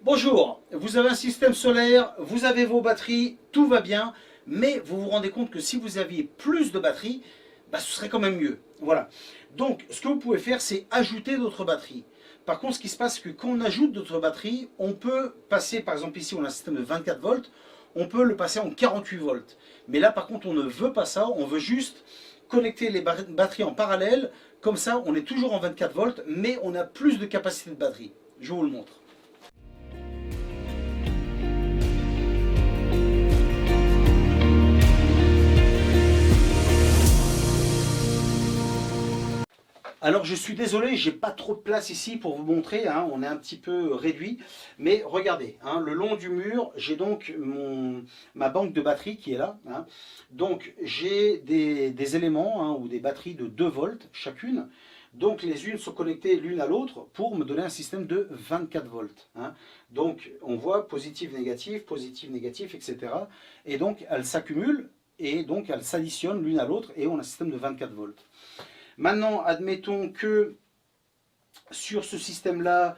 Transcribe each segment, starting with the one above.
Bonjour, vous avez un système solaire, vous avez vos batteries, tout va bien, mais vous vous rendez compte que si vous aviez plus de batteries, ce serait quand même mieux. Voilà. Donc, ce que vous pouvez faire, c'est ajouter d'autres batteries. Par contre, ce qui se passe, c'est que quand on ajoute d'autres batteries, on peut passer, par exemple ici, on a un système de 24 volts, on peut le passer en 48 volts. Mais là, par contre, on ne veut pas ça, on veut juste connecter les batteries en parallèle, comme ça, on est toujours en 24 volts, mais on a plus de capacité de batterie. Je vous le montre. Alors je suis désolé, j'ai pas trop de place ici pour vous montrer, hein, on est un petit peu réduit, mais regardez, hein, le long du mur, j'ai donc ma banque de batterie qui est là, hein. Donc j'ai des éléments hein, ou des batteries de 2 volts chacune, donc les unes sont connectées l'une à l'autre pour me donner un système de 24 volts. Hein. Donc on voit positif, négatif, etc. Et donc elles s'accumulent et donc elles s'additionnent l'une à l'autre et on a un système de 24 volts. Maintenant, admettons que sur ce système-là,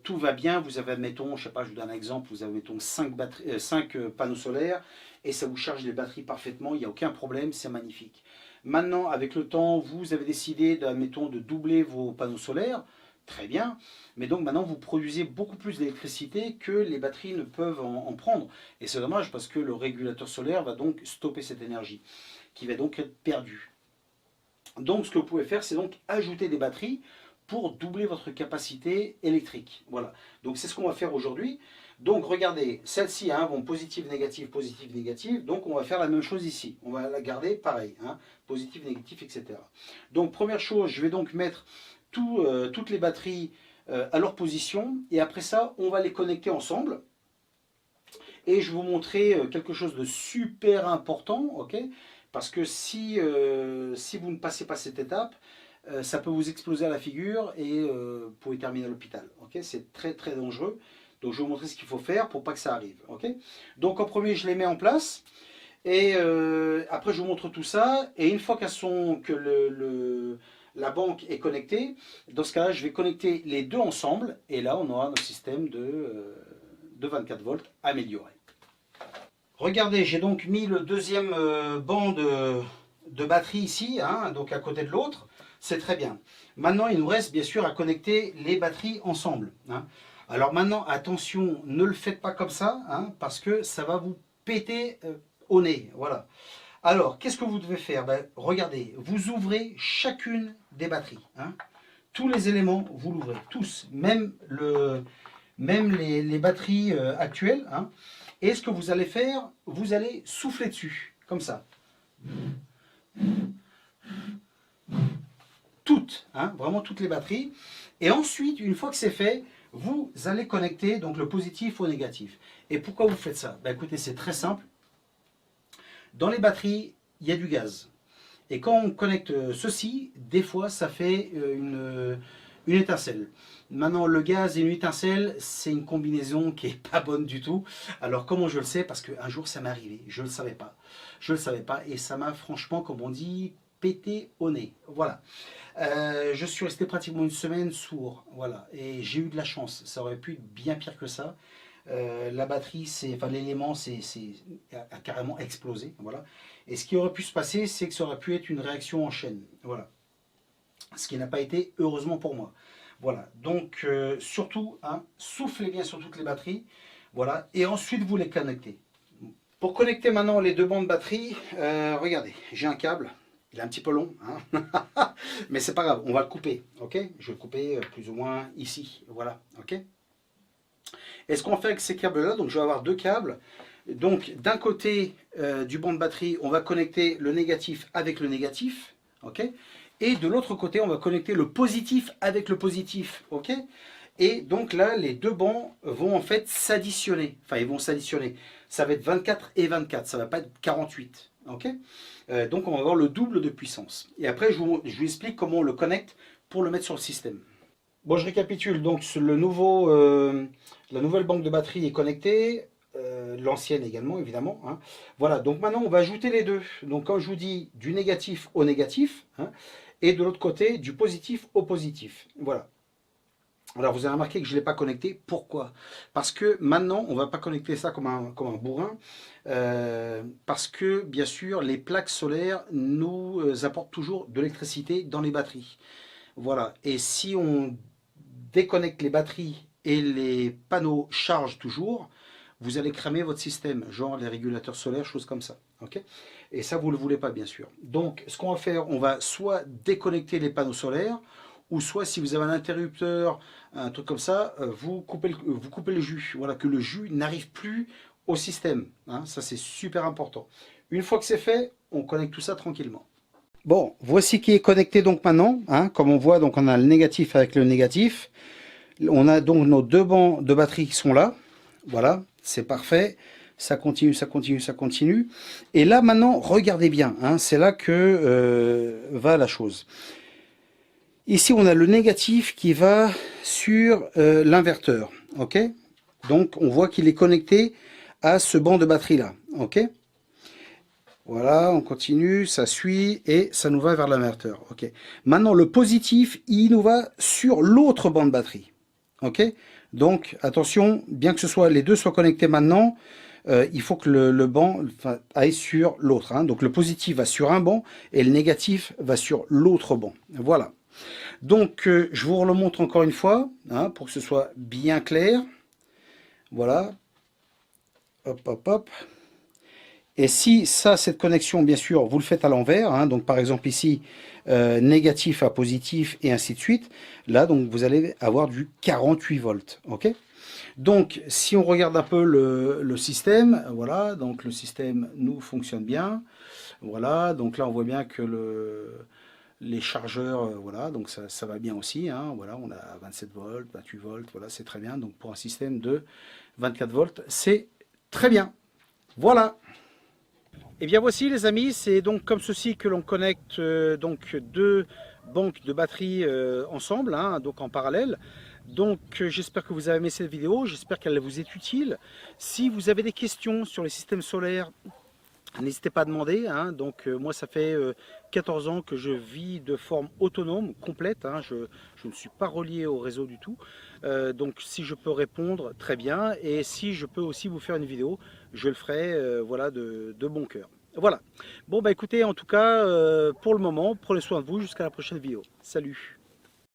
tout va bien. Vous avez, admettons, je sais pas, je vous donne un exemple, vous avez, admettons, 5 panneaux solaires et ça vous charge les batteries parfaitement, il n'y a aucun problème, c'est magnifique. Maintenant, avec le temps, vous avez décidé, admettons, de doubler vos panneaux solaires, très bien, mais donc maintenant vous produisez beaucoup plus d'électricité que les batteries ne peuvent en prendre. Et c'est dommage parce que le régulateur solaire va donc stopper cette énergie, qui va donc être perdue. Donc ce que vous pouvez faire, c'est donc ajouter des batteries pour doubler votre capacité électrique. Voilà, donc c'est ce qu'on va faire aujourd'hui. Donc regardez, celles-ci hein, vont positive, négative, donc on va faire la même chose ici. On va la garder pareil, hein, positif, négatif, etc. Donc première chose, je vais donc mettre toutes les batteries à leur position, et après ça, on va les connecter ensemble. Et je vais vous montrer quelque chose de super important, ok ? Parce que si vous ne passez pas cette étape, ça peut vous exploser à la figure et vous pouvez terminer à l'hôpital. Okay, c'est très très dangereux. Donc je vais vous montrer ce qu'il faut faire pour pas que ça arrive. Okay, donc en premier, je les mets en place. Et après, je vous montre tout ça. Et une fois que la banque est connectée, dans ce cas-là, je vais connecter les deux ensemble. Et là, on aura notre système de 24 volts amélioré. Regardez, j'ai donc mis le deuxième banc de batterie ici, hein, donc à côté de l'autre. C'est très bien. Maintenant, il nous reste bien sûr à connecter les batteries ensemble. Hein. Alors maintenant, attention, ne le faites pas comme ça, hein, parce que ça va vous péter au nez. Voilà. Alors, qu'est-ce que vous devez faire? Regardez, vous ouvrez chacune des batteries. Hein. Tous les éléments, vous l'ouvrez. Tous. Même les batteries actuelles. Hein. Et ce que vous allez faire, vous allez souffler dessus, comme ça. Toutes, hein, vraiment toutes les batteries. Et ensuite, une fois que c'est fait, vous allez connecter donc le positif au négatif. Et pourquoi vous faites ça? Écoutez, c'est très simple. Dans les batteries, il y a du gaz. Et quand on connecte ceci, des fois, ça fait une étincelle. Maintenant, le gaz et une étincelle, c'est une combinaison qui n'est pas bonne du tout. Alors, comment je le sais? Parce qu'un jour, ça m'est arrivé. Je ne le savais pas. Je ne le savais pas. Et ça m'a, franchement, comme on dit, pété au nez. Voilà. Je suis resté pratiquement une semaine sourd. Voilà. Et j'ai eu de la chance. Ça aurait pu être bien pire que ça. La batterie, l'élément a carrément explosé. Voilà. Et ce qui aurait pu se passer, c'est que ça aurait pu être une réaction en chaîne. Voilà. Ce qui n'a pas été, heureusement pour moi. Voilà, donc surtout, hein, soufflez bien sur toutes les batteries, voilà, et ensuite vous les connectez. Pour connecter maintenant les deux bancs de batterie, regardez, j'ai un câble, il est un petit peu long, hein, mais c'est pas grave, on va le couper, ok? Je vais le couper plus ou moins ici, voilà, ok? Et ce qu'on fait avec ces câbles-là, donc je vais avoir deux câbles. Donc d'un côté du banc de batterie, on va connecter le négatif avec le négatif, ok? Et de l'autre côté, on va connecter le positif avec le positif, ok? Et donc là, les deux bancs vont en fait s'additionner. Enfin, ils vont s'additionner. Ça va être 24 et 24, ça ne va pas être 48, ok? Donc on va avoir le double de puissance. Et après, je vous explique comment on le connecte pour le mettre sur le système. Bon, je récapitule. Donc la nouvelle banque de batterie est connectée. L'ancienne également, évidemment. Hein. Voilà, donc maintenant, on va ajouter les deux. Donc quand je vous dis du négatif au négatif, hein, et de l'autre côté, du positif au positif. Voilà. Alors vous avez remarqué que je ne l'ai pas connecté. Pourquoi? Parce que maintenant, on ne va pas connecter ça comme un bourrin. Parce que bien sûr, les plaques solaires nous apportent toujours de l'électricité dans les batteries. Voilà. Et si on déconnecte les batteries et les panneaux chargent toujours, vous allez cramer votre système, genre les régulateurs solaires, choses comme ça. Ok? Et ça, vous ne le voulez pas, bien sûr. Donc, ce qu'on va faire, on va soit déconnecter les panneaux solaires, ou soit si vous avez un interrupteur, un truc comme ça, vous coupez le jus. Voilà, que le jus n'arrive plus au système. Hein, ça, c'est super important. Une fois que c'est fait, on connecte tout ça tranquillement. Bon, voici qui est connecté donc maintenant. Hein, comme on voit, donc on a le négatif avec le négatif. On a donc nos deux bancs de batterie qui sont là. Voilà, c'est parfait. Ça continue, ça continue, ça continue. Et là, maintenant, regardez bien. Hein, c'est là que va la chose. Ici, on a le négatif qui va sur l'inverteur. Ok? Donc, on voit qu'il est connecté à ce banc de batterie là. Ok? Voilà, on continue, ça suit et ça nous va vers l'inverteur. Ok. Maintenant, le positif, il nous va sur l'autre banc de batterie. Ok. Donc, attention, bien que ce soit les deux soient connectés maintenant, il faut que le banc aille sur l'autre. Hein. Donc, le positif va sur un banc et le négatif va sur l'autre banc. Voilà. Donc, je vous le montre encore une fois, hein, pour que ce soit bien clair. Voilà. Hop, hop, hop. Et si ça, cette connexion, bien sûr, vous le faites à l'envers, hein, donc par exemple ici, négatif à positif et ainsi de suite, là, donc vous allez avoir du 48 volts. Ok. Donc, si on regarde un peu le système, voilà, donc le système nous fonctionne bien. Voilà, donc là, on voit bien que les chargeurs, voilà, donc ça va bien aussi. Hein, voilà, on a 27 volts, 28 volts, voilà, c'est très bien. Donc, pour un système de 24 volts, c'est très bien. Voilà. Et bien voici les amis, c'est donc comme ceci que l'on connecte donc deux banques de batterie ensemble, hein, donc en parallèle. Donc j'espère que vous avez aimé cette vidéo, j'espère qu'elle vous est utile. Si vous avez des questions sur les systèmes solaires, n'hésitez pas à demander. Hein. Donc moi ça fait 14 ans que je vis de forme autonome, complète. Hein. Je ne suis pas relié au réseau du tout. Donc si je peux répondre, très bien. Et si je peux aussi vous faire une vidéo, je le ferai voilà, de bon cœur. Voilà. Bon bah écoutez, en tout cas, pour le moment, prenez soin de vous. Jusqu'à la prochaine vidéo. Salut.